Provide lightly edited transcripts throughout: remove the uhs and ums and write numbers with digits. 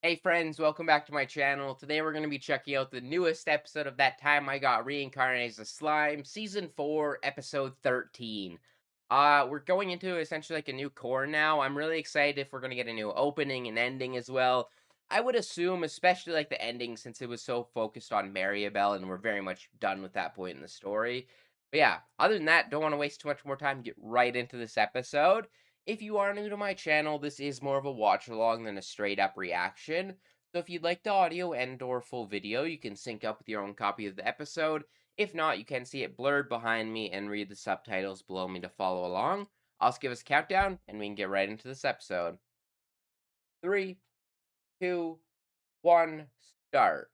Hey friends, welcome back to my channel. Today we're going to be checking out the newest episode of That Time I Got Reincarnated as a Slime, Season 4, Episode 13. We're going into essentially like a new core now. I'm really excited if we're going to get a new opening and ending as well. I would assume, especially like the ending, since it was so focused on Maribel and we're very much done with that point in the story. But yeah, other than that, don't want to waste too much more time. Get right into this episode. If you are new to my channel, this is more of a watch along than a straight up reaction. So if you'd like the audio and or full video, you can sync up with your own copy of the episode. If not, you can see it blurred behind me and read the subtitles below me to follow along. I'll just give us a countdown and we can get right into this episode. 3, 2, 1, start.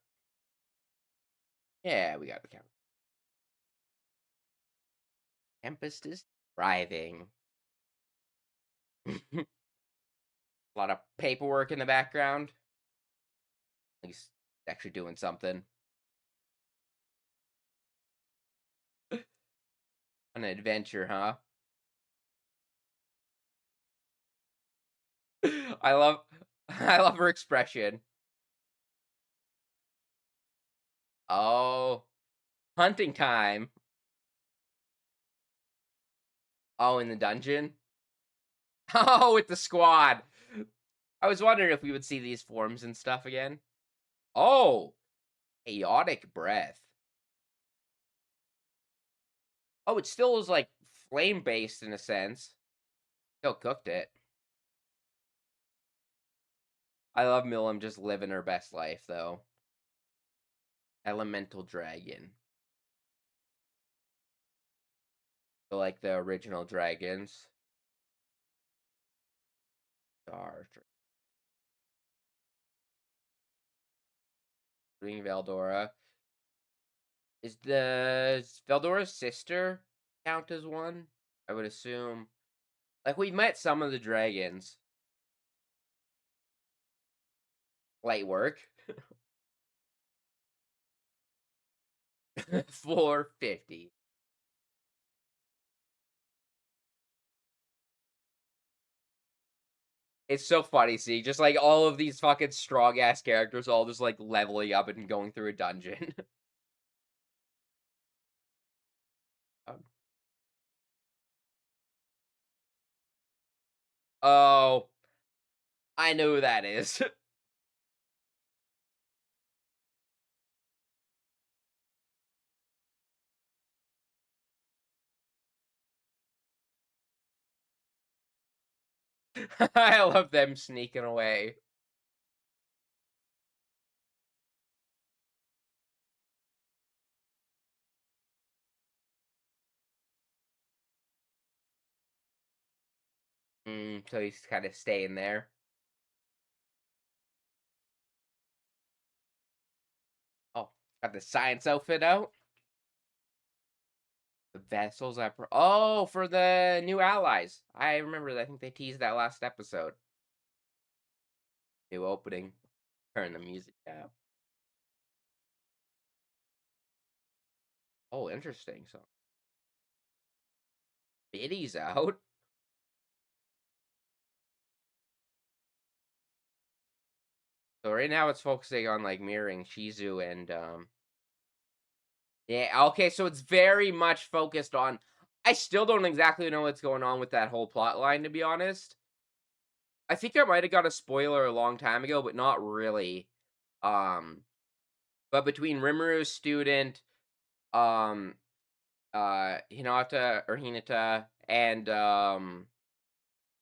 Yeah, we got the count. Tempest is thriving. A lot of paperwork in the background. He's actually doing something. An adventure, huh? I love I love her expression. Oh, hunting time. Oh, in the dungeon? Oh, with the squad. I was wondering if we would see these forms and stuff again. Oh, chaotic breath. Oh, it still is like flame based in a sense. Still cooked it. I love Milim just living her best life though. Elemental dragon. So like the original dragons. Star Doing Veldora. Does Veldora's sister count as one? I would assume. Like, we met some of the dragons. Light work. 450. It's so funny seeing just, like, all of these fucking strong-ass characters all just, like, leveling up and going through a dungeon. Um, oh, I know who that is. I love them sneaking away. So he's kinda staying there. Oh, got the science outfit out. The vessels I oh, for the new allies. I remember that. I think they teased that last episode. New opening. Turn the music down. Oh, interesting. So Biddy's out. So right now it's focusing on like mirroring Shizu and yeah, okay, so it's very much focused on I still don't exactly know what's going on with that whole plot line, to be honest. I think I might have got a spoiler a long time ago, but not really. Um, but between Rimuru's student, um, Hinata or Hinata and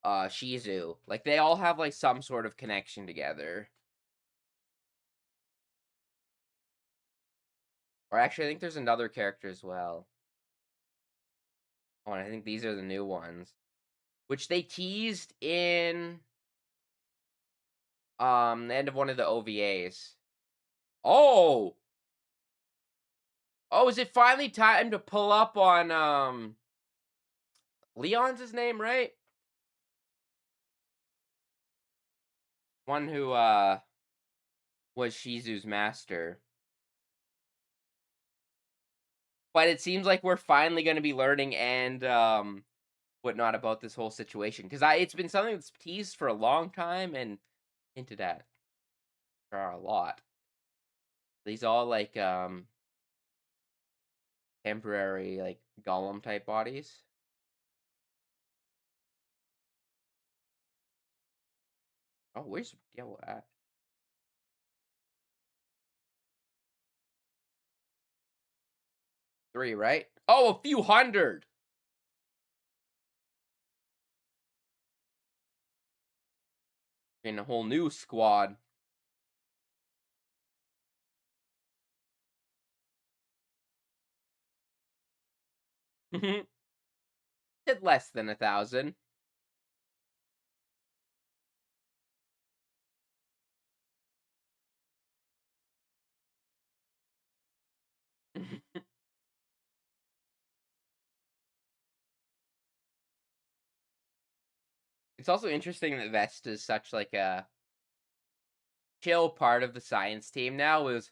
Shizu, like they all have like some sort of connection together. Or actually, I think there's another character as well. Oh, and I think these are the new ones, which they teased in the end of one of the OVAs. Oh, oh, is it finally time to pull up on Leon's his name, right? One who was Shizu's master. But it seems like we're finally going to be learning and whatnot about this whole situation because I it's been something that's teased for a long time and hinted at. There are a lot. These all like temporary like golem type bodies. Oh, where's yellow at? Three, right? Oh, a few hundred in a whole new squad. Did less than 1,000. It's also interesting that Vest is such like a chill part of the science team now. Was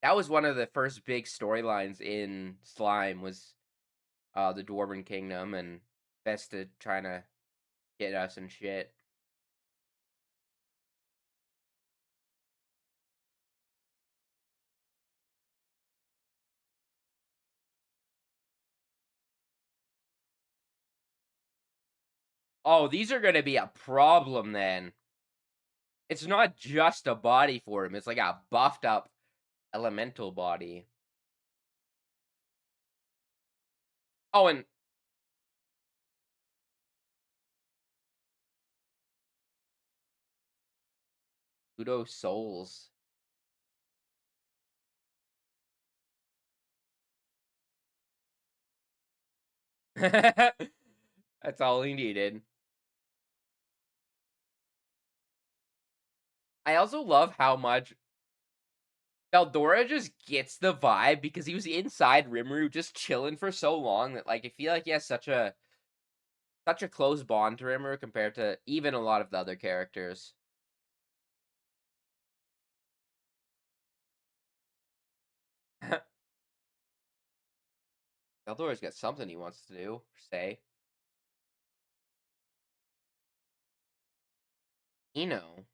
that was one of the first big storylines in Slime was the Dwarven Kingdom and Vesta trying to get us and shit. Oh, these are gonna be a problem then. It's not just a body for him, it's like a buffed up elemental body. Oh, and Pluto Souls. That's all he needed. I also love how much Eldora just gets the vibe because he was inside Rimuru just chilling for so long that like I feel like he has such a close bond to Rimuru compared to even a lot of the other characters. Eldora's got something he wants to do, say. Dino.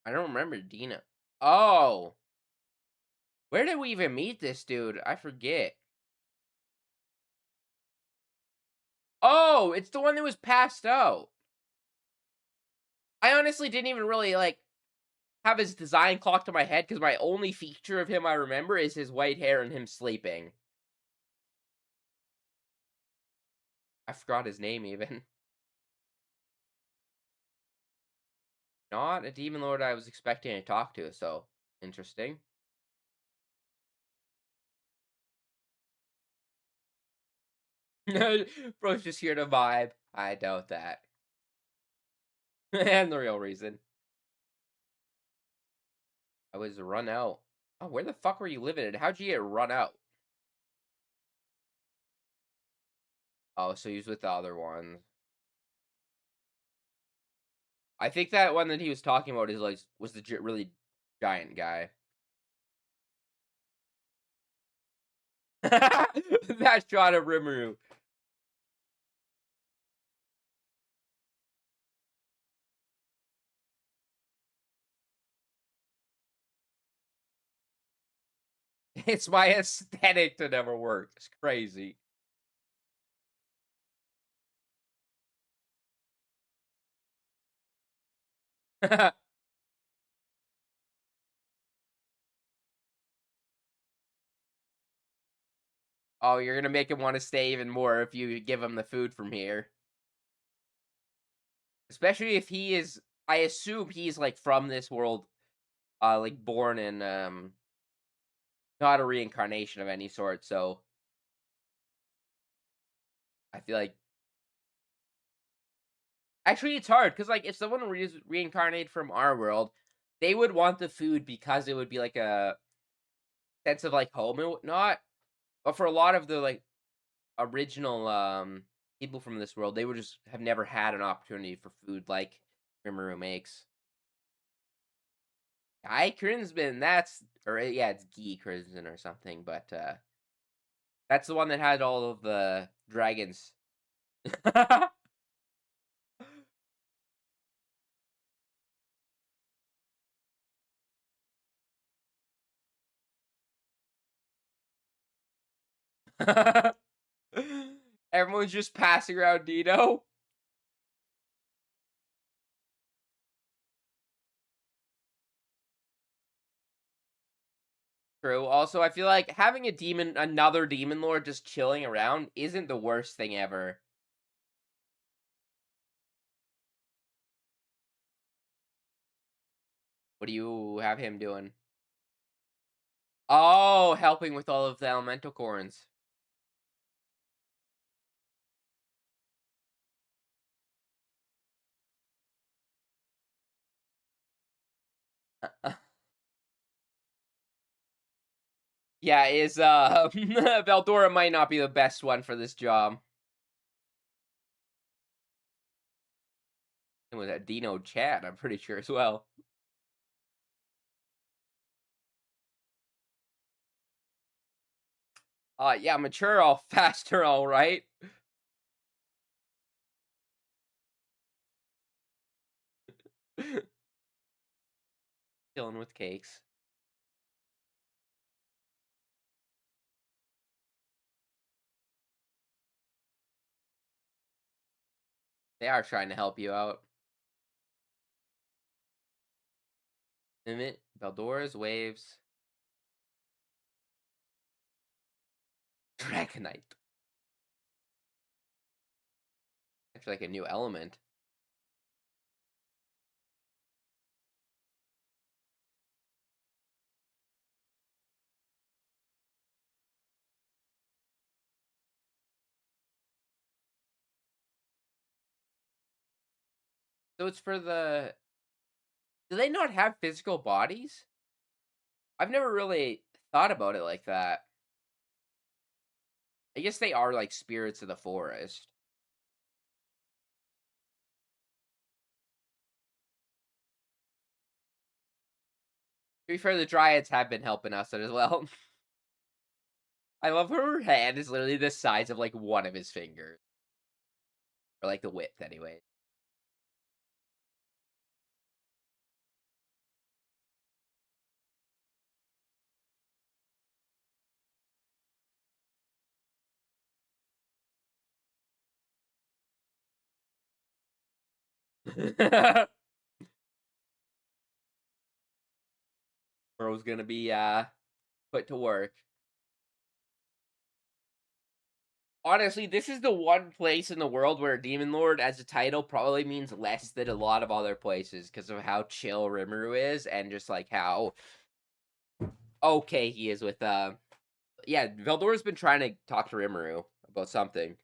I don't remember Dino. Oh, where did we even meet this dude? I forget. Oh, it's the one that was passed out. I honestly didn't even really like have his design clocked to my head because my only feature of him I remember is his white hair and him sleeping. I forgot his name even. Not a demon lord I was expecting to talk to, so interesting. Bro's just here to vibe. I doubt that. And the real reason. I was run out. Oh, where the fuck were you living and how'd you get run out? Oh, so he was with the other ones. I think that one that he was talking about is like was the really giant guy. That shot of Rimuru. It's my aesthetic to never work. It's crazy. Oh, you're gonna make him want to stay even more if you give him the food from here. Especially if he is I assume he's like from this world, like born in not a reincarnation of any sort, so I feel like actually it's hard because like if someone reincarnated from our world, they would want the food because it would be like a sense of like home and whatnot. But for a lot of the like original people from this world, they would just have never had an opportunity for food like Rimuru makes. Guy Crimson, that's or yeah, it's Guy Crimson or something, but that's the one that had all of the dragons. Everyone's just passing around Dino. True. Also, I feel like having another demon lord just chilling around isn't the worst thing ever. What do you have him doing? Oh, helping with all of the elemental corns. Yeah, is Veldora might not be the best one for this job. And with that Dino chat, I'm pretty sure as well. Yeah, mature all faster, all right. Chilling with cakes. They are trying to help you out. Limit Veldora's waves. Dragonite. Actually, like a new element. So it's for the. Do they not have physical bodies? I've never really thought about it like that. I guess they are like spirits of the forest. To be fair, the dryads have been helping us as well. I love her hand is literally the size of like one of his fingers. Or like the width, anyway. Bro's gonna be put to work. Honestly, this is the one place in the world where Demon Lord as a title probably means less than a lot of other places because of how chill Rimuru is and just like how okay he is with yeah, Veldora's been trying to talk to Rimuru about something.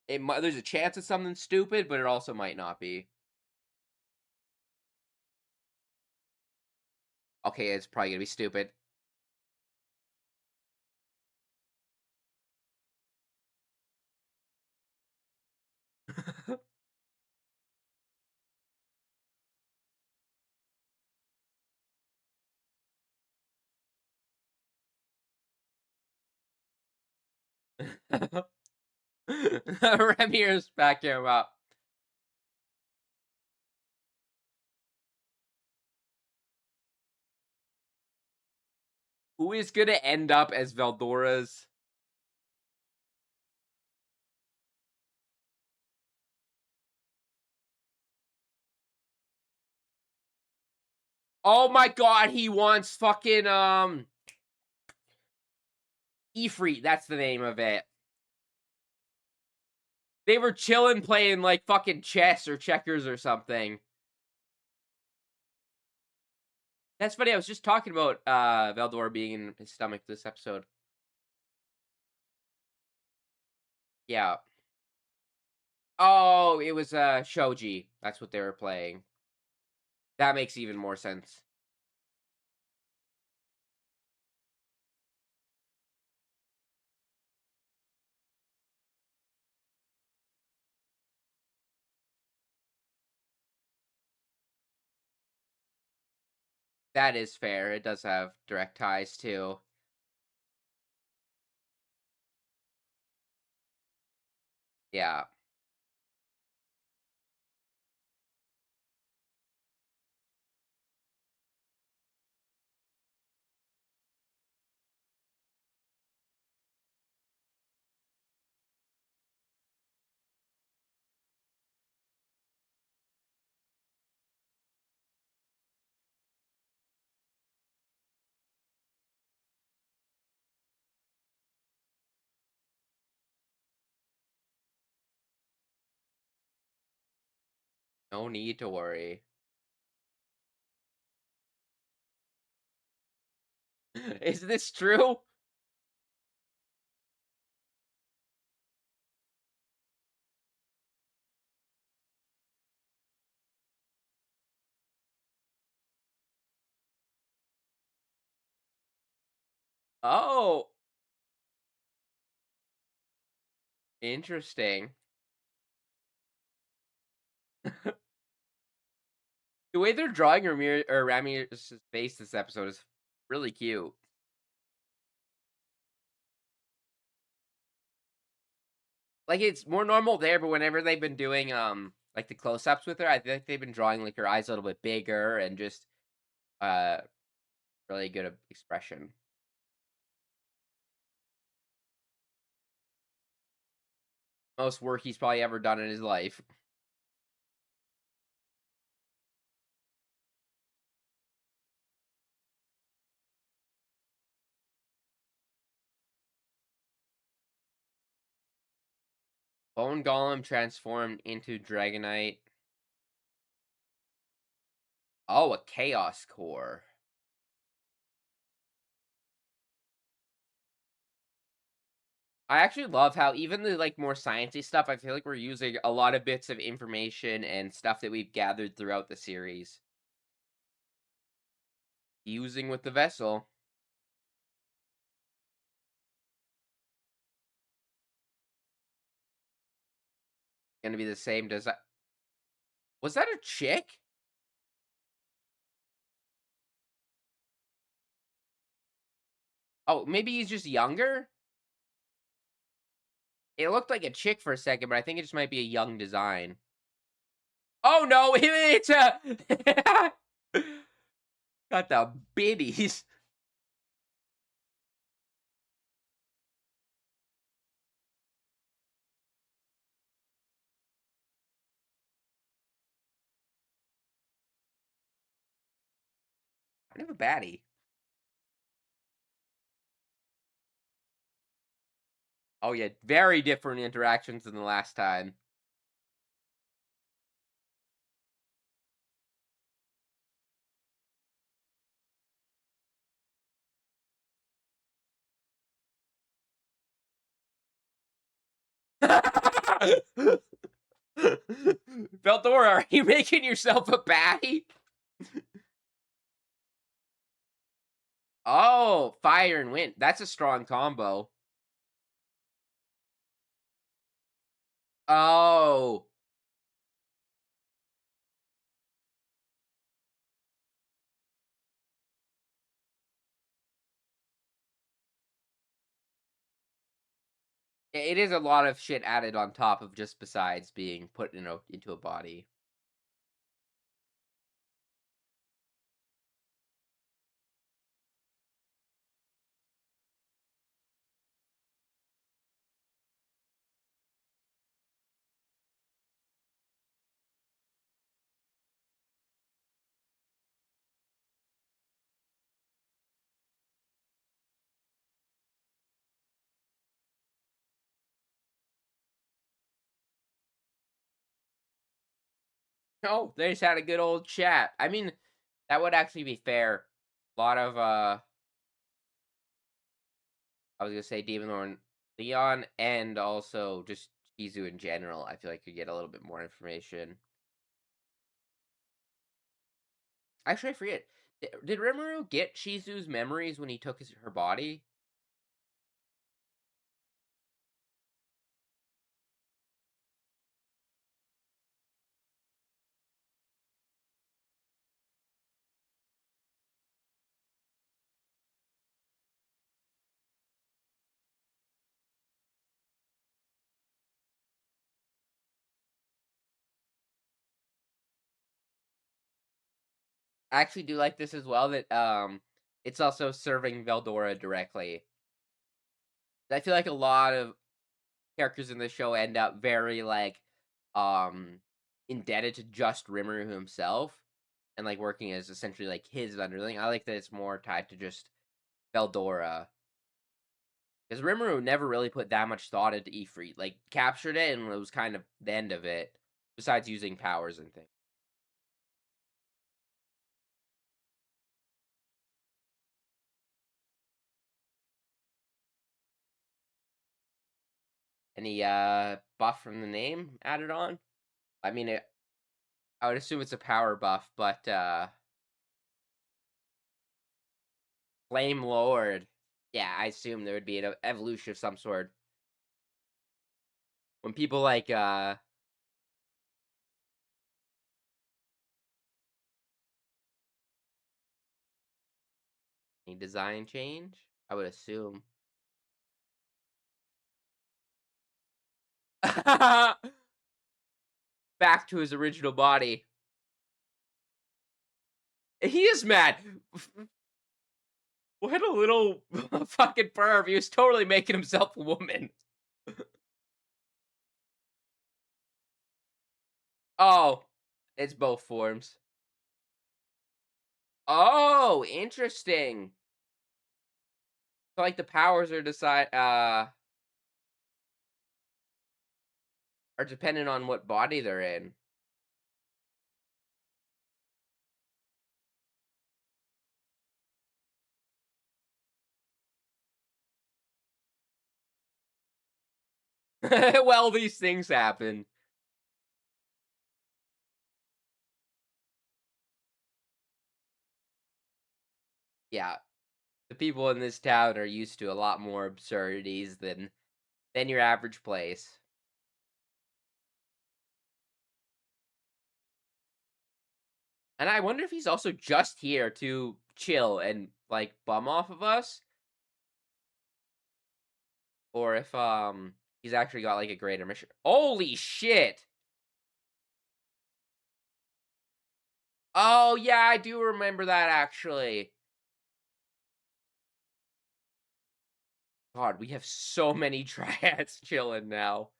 There's a chance it's something stupid, but it also might not be. Okay, it's probably gonna be stupid. Remir's backing him up. Who is gonna end up as Veldora's? Oh my god, he wants fucking Ifrit, that's the name of it. They were chilling playing like fucking chess or checkers or something. That's funny, I was just talking about Veldora being in his stomach this episode. Yeah. Oh, it was Shoji. That's what they were playing. That makes even more sense. That is fair. It does have direct ties too. Yeah. No need to worry. Is this true? Oh, interesting. The way they're drawing Ramirez's face this episode is really cute. Like, it's more normal there, but whenever they've been doing, like, the close-ups with her, I think they've been drawing, like, her eyes a little bit bigger and just, uh, really good expression. Most work he's probably ever done in his life. Bone Golem transformed into Dragonite. Oh, a Chaos Core. I actually love how even the, like, more sciencey stuff, I feel like we're using a lot of bits of information and stuff that we've gathered throughout the series. Using with the vessel. Gonna be the same design. Was that a chick? Oh, maybe he's just younger? It looked like a chick for a second, but I think it just might be a young design. Oh, no, it's a got the biddies. Kind of a baddie. Oh, yeah, very different interactions than the last time. Veldora, are you making yourself a baddie? Oh, fire and wind. That's a strong combo. Oh. It is a lot of shit added on top of just besides being put into a body. Oh, they just had a good old chat. I mean, that would actually be fair. A lot of I was gonna say Demon Lord Leon and also just Shizu in general, I feel like could get a little bit more information. Actually, I forget. Did Rimuru get Shizu's memories when he took her body? I actually do like this as well that it's also serving Veldora directly. I feel like a lot of characters in the show end up very like um indebted to just Rimuru himself and like working as essentially like his underling. I like that it's more tied to just Veldora. Because Rimuru never really put that much thought into Ifrit. Like captured it and it was kind of the end of it. Besides using powers and things. Any buff from the name added on? I mean, I would assume it's a power buff, but Flame Lord. Yeah, I assume there would be an evolution of some sort. When people like any design change, I would assume. Back to his original body. He is mad. What a little fucking perv. He was totally making himself a woman. Oh, it's both forms. Oh, interesting. So, like, the powers are dependent on what body they're in. Well, these things happen. Yeah, the people in this town are used to a lot more absurdities than your average place. And I wonder if he's also just here to chill and, like, bum off of us, or if, he's actually got, like, a greater mission. Holy shit! Oh, yeah, I do remember that, actually. God, we have so many triads chilling now.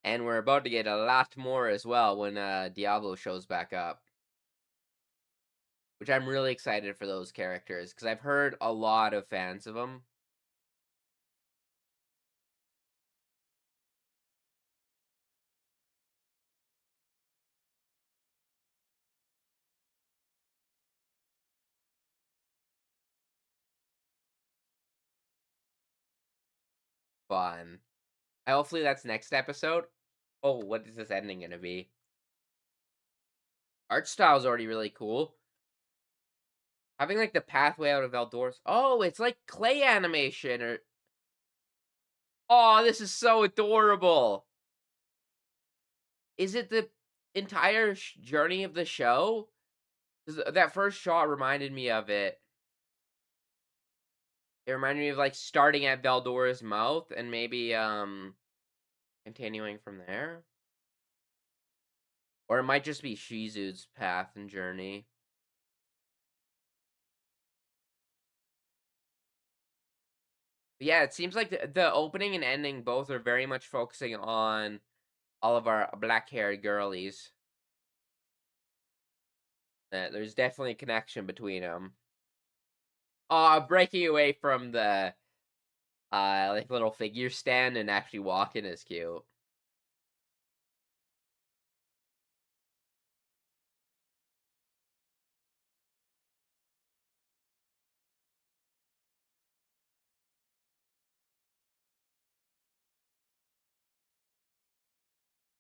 And we're about to get a lot more as well when, Diablo shows back up. Which I'm really excited for those characters, because I've heard a lot of fans of them. Fun. Hopefully that's next episode. Oh, what is this ending gonna be? Art style's already really cool. Having, like, the pathway out of Eldor's oh, it's like clay animation or oh, this is so adorable. Is it the entire journey of the show? 'Cause that first shot reminded me of it. It reminded me of, like, starting at Veldora's mouth and maybe, continuing from there? Or it might just be Shizu's path and journey. But yeah, it seems like the opening and ending both are very much focusing on all of our black-haired girlies. There's definitely a connection between them. Breaking away from the, like, little figure stand and actually walking is cute.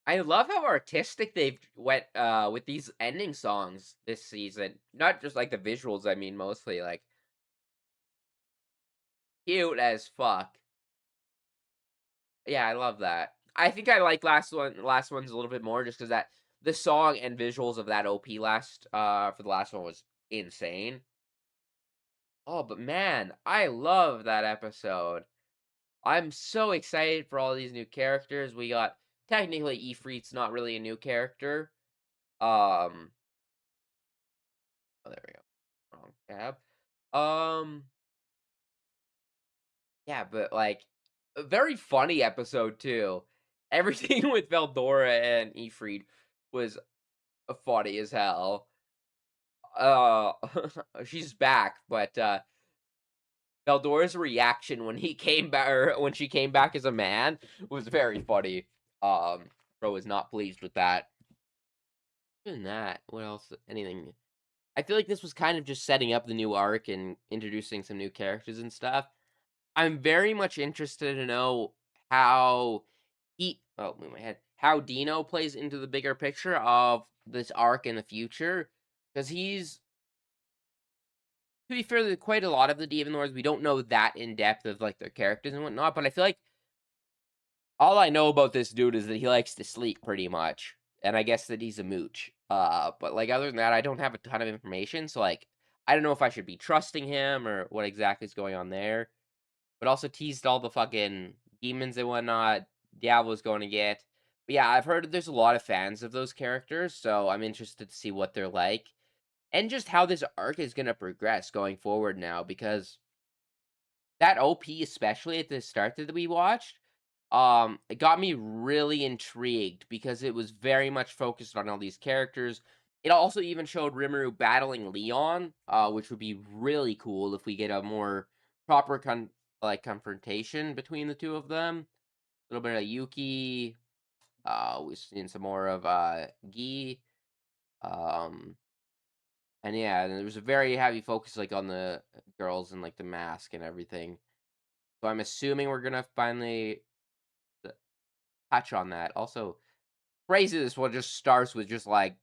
I love how artistic they've went, with these ending songs this season. Not just, like, the visuals, I mean, mostly, like, cute as fuck. Yeah, I love that. I think I like last one's a little bit more just because that the song and visuals of that OP for the last one was insane. Oh, but man, I love that episode. I'm so excited for all these new characters. We got technically Ifrit's not really a new character. Oh, there we go. Wrong tab. Um, yeah, but like a very funny episode too. Everything with Veldora and Ifrit was funny as hell. Uh, she's back, but Veldora's reaction when he came back, or when she came back as a man, was very funny. Bro was not pleased with that. Other than that, what else? Anything? I feel like this was kind of just setting up the new arc and introducing some new characters and stuff. I'm very much interested to know how move my head. How Dino plays into the bigger picture of this arc in the future, because he's to be fair, quite a lot of the Demon Lords we don't know that in depth of like their characters and whatnot. But I feel like all I know about this dude is that he likes to sleep pretty much, and I guess that he's a mooch. But like other than that, I don't have a ton of information. So like, I don't know if I should be trusting him or what exactly is going on there. But also teased all the fucking demons and whatnot Diablo's going to get. But yeah, I've heard there's a lot of fans of those characters, so I'm interested to see what they're like and just how this arc is going to progress going forward now because that OP, especially at the start that we watched, it got me really intrigued because it was very much focused on all these characters. It also even showed Rimuru battling Leon, which would be really cool if we get a more proper confrontation between the two of them. A little bit of Yuki. We've seen some more of Gi. Um, and yeah, and there was a very heavy focus like on the girls and like the mask and everything. So I'm assuming we're gonna finally touch on that. Also, crazy this one just starts with just like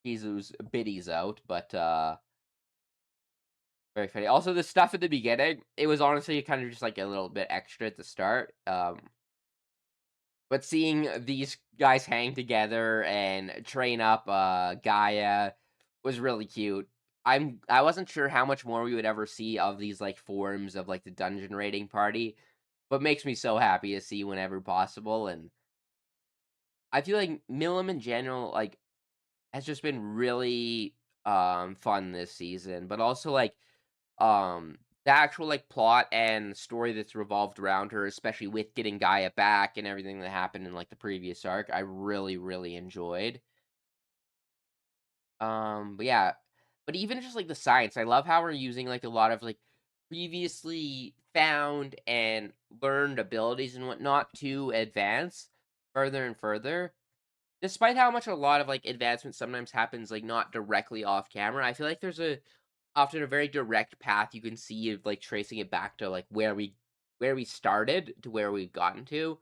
Jesus biddies out, but very funny. Also, the stuff at the beginning, it was honestly kind of just like a little bit extra at the start. But seeing these guys hang together and train up Gaia was really cute. I wasn't sure how much more we would ever see of these like forms of like the dungeon raiding party, but makes me so happy to see whenever possible. And I feel like Milim in general, like, has just been really fun this season, but also like the actual like plot and story that's revolved around her, especially with getting Gaia back and everything that happened in like the previous arc, I really, really enjoyed. But yeah, but even just like the science, I love how we're using like a lot of like previously found and learned abilities and whatnot to advance further and further. Despite how much a lot of like advancement sometimes happens like not directly off camera, I feel like there's a often a very direct path you can see of like tracing it back to like where we started to where we've gotten to,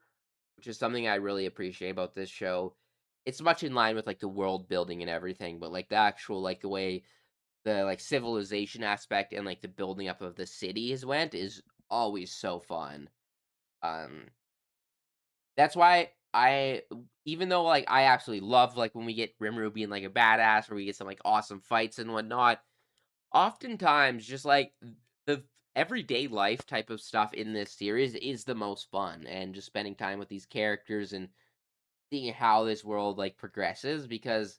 which is something I really appreciate about this show. It's much in line with like the world building and everything, but like the actual like the way the like civilization aspect and like the building up of the cities went is always so fun. Um that's why even though like I absolutely love like when we get Rimuru being like a badass or we get some like awesome fights and whatnot, oftentimes, just, like, the everyday life type of stuff in this series is the most fun, and just spending time with these characters and seeing how this world, like, progresses, because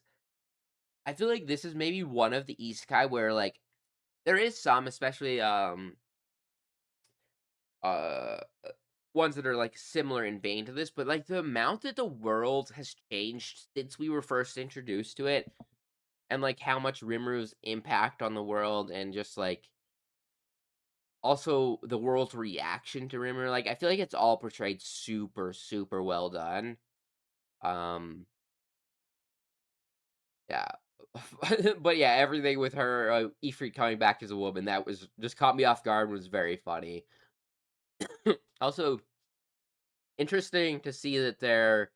I feel like this is maybe one of the isekai where, like, there is some, especially, uh, ones that are, like, similar in vein to this, but, like, the amount that the world has changed since we were first introduced to it, and, like, how much Rimuru's impact on the world and just, like, also, the world's reaction to Rimmer, like, I feel like it's all portrayed super, super well done. Um, yeah. But yeah, everything with her, Ifrit coming back as a woman, that was just caught me off guard, was very funny. Also, interesting to see that they're,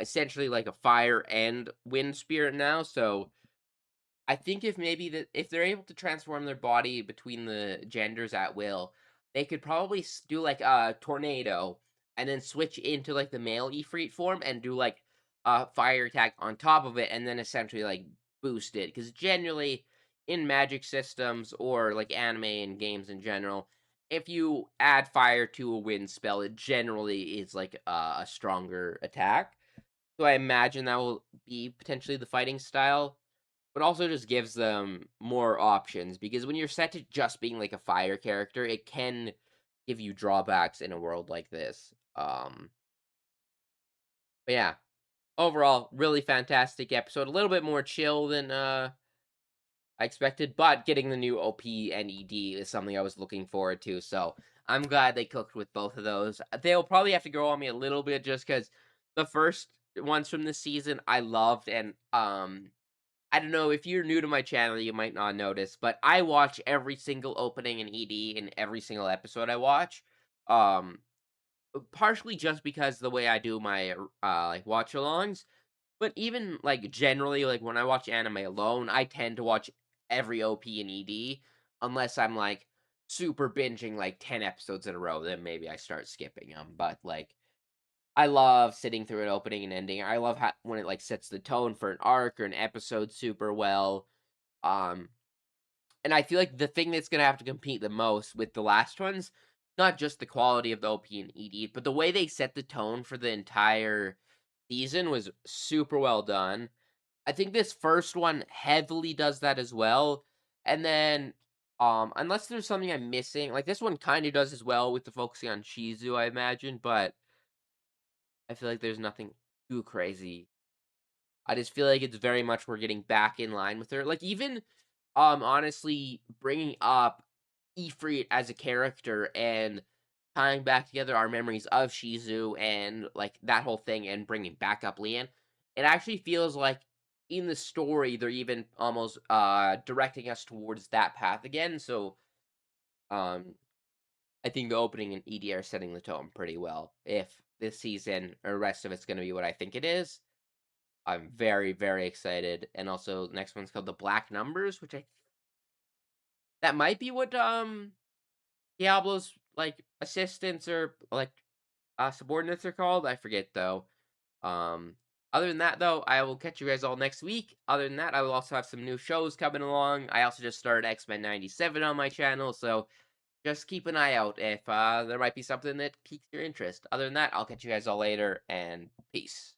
essentially like a fire and wind spirit now, so I think if maybe that if they're able to transform their body between the genders at will, they could probably do like a tornado and then switch into like the male Ifrit form and do like a fire attack on top of it and then essentially like boost it. Because generally in magic systems or like anime and games in general, if you add fire to a wind spell, it generally is like a stronger attack. So I imagine that will be potentially the fighting style, but also just gives them more options because when you're set to just being like a fire character, it can give you drawbacks in a world like this. But yeah, overall, really fantastic episode. A little bit more chill than I expected, but getting the new OP and ED is something I was looking forward to. So I'm glad they cooked with both of those. They'll probably have to grow on me a little bit just because the first ones from this season I loved, and I don't know, if you're new to my channel, you might not notice, but I watch every single opening and ED in every single episode I watch. Um, Partially just because the way I do my, like, watch-alongs, but even, like, generally, like, when I watch anime alone, I tend to watch every OP and ED, unless I'm, like, super binging, like, 10 episodes in a row, then maybe I start skipping them. But, like, I love sitting through an opening and ending. I love how when it, like, sets the tone for an arc or an episode super well. Um, and I feel like the thing that's gonna have to compete the most with the last ones, not just the quality of the OP and ED, but the way they set the tone for the entire season was super well done. I think this first one heavily does that as well, and then, unless there's something I'm missing, like, this one kinda does as well with the focusing on Shizu, I imagine, but I feel like there's nothing too crazy. I just feel like it's very much we're getting back in line with her. Like, even, honestly, bringing up Ifrit as a character and tying back together our memories of Shizu and, like, that whole thing and bringing back up Lian, it actually feels like in the story, they're even almost, directing us towards that path again, so, um, I think the opening and ED are setting the tone pretty well. If this season or rest of it's gonna be what I think it is, I'm very, very excited, and also next one's called The Black Numbers, which I that might be what, Diablo's, like, assistants or, like, subordinates are called, I forget, though. Um, Other than that, though, I will catch you guys all next week. Other than that, I will also have some new shows coming along. I also just started X-Men 97 on my channel, so just keep an eye out if, there might be something that piques your interest. Other than that, I'll catch you guys all later, and peace.